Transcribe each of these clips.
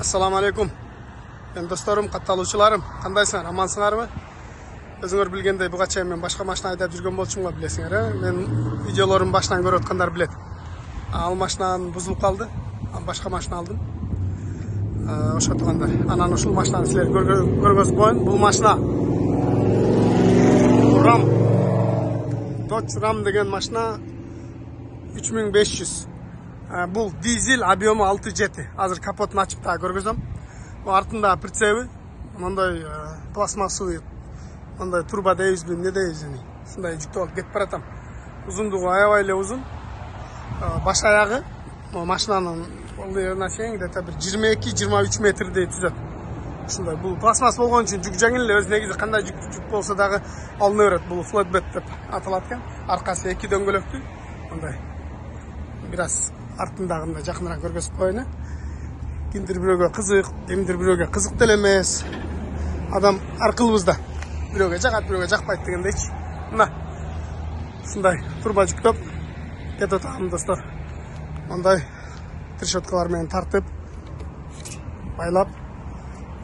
Assalamu alaikum. Ben dostlarım, kattalıçılarım. Kandayсыңар, амансыңарбы? Өзүңөр билгендей, буга чейин мен башка машина айдап жүргөн болчумга билесиңер, Мен видеолорум башынан көрүп аткандар билет. Ал машинам бузулуп калды. Башка машина алдым. Ошо тугандар. Анан ушул машинаны силер көргөзүп коеюн. Бул машина Ram. Dodge Ram деген машина 3500. Бул дизель, объему 6 жети. Азыр капотун ачып та көргөзөм. Артында прицебі, мындай пластмассовый, мындай турбо дейбизби, не дейбизби, ушундай жүктөп алып кетип баратам. Узундугу аябай эле узун. Баш аягы машинанын где-то бир 22-23 метрдей түзөт. Ушундай бул пластмасс болгон үчүн жүк жеңил эле, өз негизи кандай жүк болсо дагы алына берет. Бул flatbed деп аталат экен. Аркасы 2 дөңгөлөктүү. Мындай бир аз артындагында жакыныраак көргөзүп коеюн. Kimdir biröge kızık, kimdir biröge kızık delemez. Adam arqılыбызda. Biröge жагат, biröge жакпайт дегендей. Мына. Ушундай турба жүктөп кетип атам достор. Мындай трешоткалар менен тартып, байлап,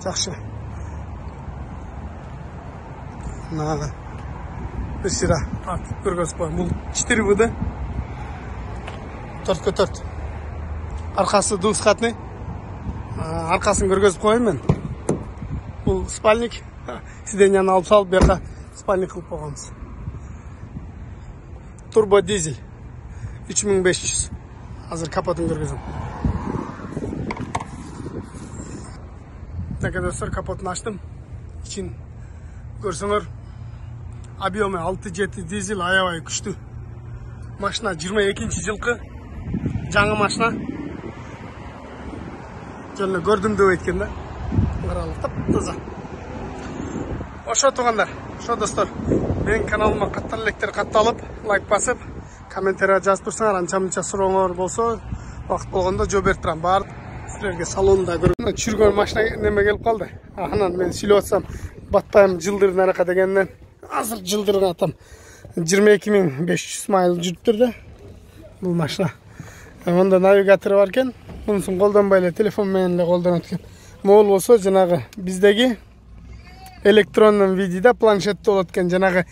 жакшы. Мына бир сыра атып көргөзүп коем. Бул 4 быды. 4x4. Аркасы двускатный. Аркасын көргөзүп коеюн мен. Бул спальник. Сиденьяны алып салып, бияка спальник кылып койгонбуз. Турбо дизель 3500. Азыр капотун көргөзөм. Мына достор, капотун ачтым. Ичин көрсөңөр, объему 6-7 дизель, аябай күчтүү. Машина 22-жылкы. Жаңы машина. Жөнү көрдүм деп айткан да. Каралып таптаза. Ошо тугандар, ошо достор, менин каналыма каттал электер катталып, лайк басып, комментарий жазып турсаңар, анча-мынча сурооңор болсо, убакыт болгондо жооп берип турам. Баары силерге салонунда көргөн. Чүргөн машина неме келип калды. Анан мен сүйлөп атсам, батпайм жылдырдын арака дегенден, азыр жылдырын атам. 22500 майл жүрүптүр да. Бул машина. Онда навигатору бар экен. Мунусун колдонбой эле телефон менен эле колдонот экен. Могул болсо жанагы биздеги электрондун видеода планшетте болот экен. Жанагы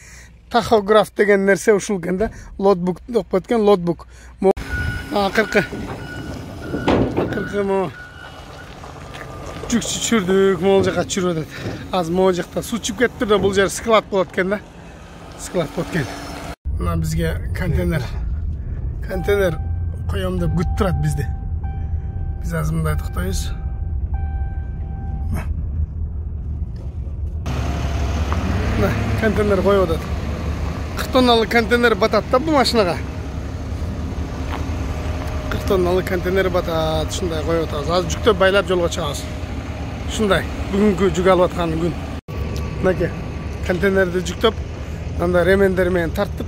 тахограф деген нерсе ушул экен да. Лотбук деп коет экен, лотбук. Акыркы mo жүк чүрдүк, могул жака чүрүп атат. Азыр могул жакта суу чыгып кетиптир да, бул жер склад болот экен да. Склад болот экен. Мына бизге контейнер коем деп күтүп турат бизди. Biz az mınday toktayız. Konteyner koyup atat. 40 tonnalık konteyner batat da bu maşinaga. 40 tonnalık konteyner batat. Şunday koyup atабыз. Az жүктөп байлап жолго чыгабыз. Şunday бүгүнкү жүк алып аткан күн. Мынакей контейнерди жүктөп, мындай ремендер менен тартып,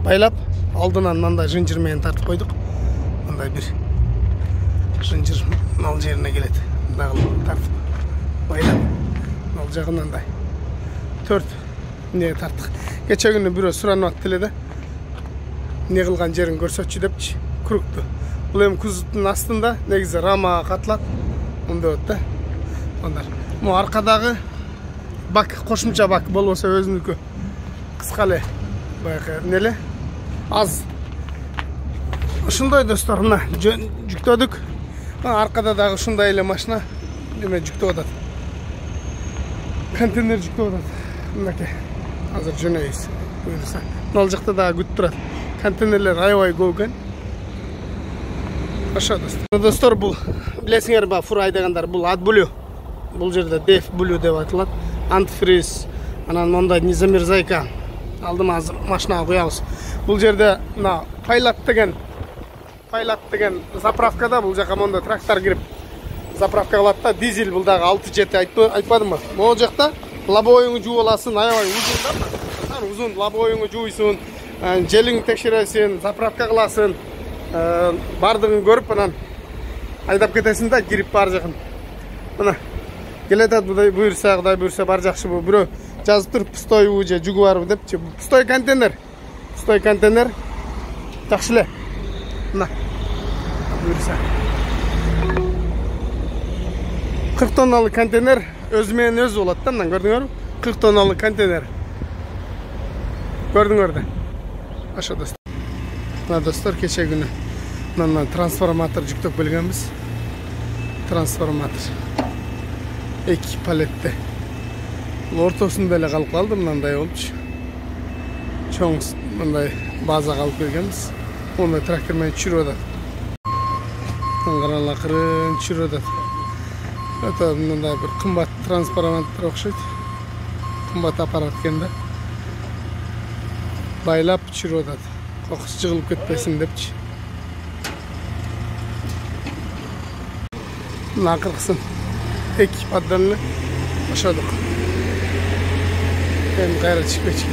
байлап, алдынан мындай жынжыр менен тартып койдук. Мындай бир жынжыр мал жерине келет. Мындай тартып, байлап, мал жагынан мындай 4 эмне тарттык. Кече күнү бирөө суранып атты эле да. Эмне кылган жерин көрсөтчү депчи, крукту. Бул эми кузовдун астында негизи рама катылат. Мындай болот да. Ондар. Му аркадагы бак, кошумча бак болбосо өзүнүкү. Кыска эле. Баягы эмнеле? Аз. Ушундай достор, мына жүктөдүк. Аркада дагы ушундай эле машина неме жүктөп атат. Контейнер жүктөп атат. Мынакей. Азыр жөнөйбүз. Буюрса. Мына жакта дагы күтүп турат. Контейнерлер аябай көп экен. Ошо достор, бул билесиңер ба, фура айдагандар, бул AdBlue. Бул жерде DF-Blue деп айтылат. Антифриз, анан мондай незамерзайка. Алдым азыр машинага куябыз. Бул жерде мына Pilot деген заправкада, бул жака монда трактор кирип заправка кылат да, дизель бул дагы 6-7 айтпадымбы? Могул жакта лобовойуңду жууп аласың, аябай узун да. Узун лобовойуңду жууйсуң, желиң текшересиң, заправка кыласың, бардыгын көрүп анан айдап кетесиң да, кирип бар жакын. Мына келетат, Кудай буйрса бар жакшы бул. Бирөө жазып туруп пустой же жүгү барбы депчи. Пустой контейнер. Жакшы эле. Мына. Буйрса. 40 tonnalık konteyner özümen öz болады да, мына көрдүңөрбү? 40 tonnalık konteyner. Көрдүңөр да. Аша достор. Мына достор кече күнү мындан трансформатор жүктөп келгенбиз. Трансформатор. 2 палетте. Ортосунда эле калып калды, мындай болчу. Чоң мындай базага алып келгенбиз. Оны трактор менен чүрүп атат. Караңла кырын чүрүп атат. Это мындай бир кымбат трансформатор окшойт. Кымбат аппарат экен да. Байлап чүрүп атат. Кокус жыгылып кетпесин депчи. Мына акыркысын эки поддонны ошодук. Эми кайра чыгып кетчү.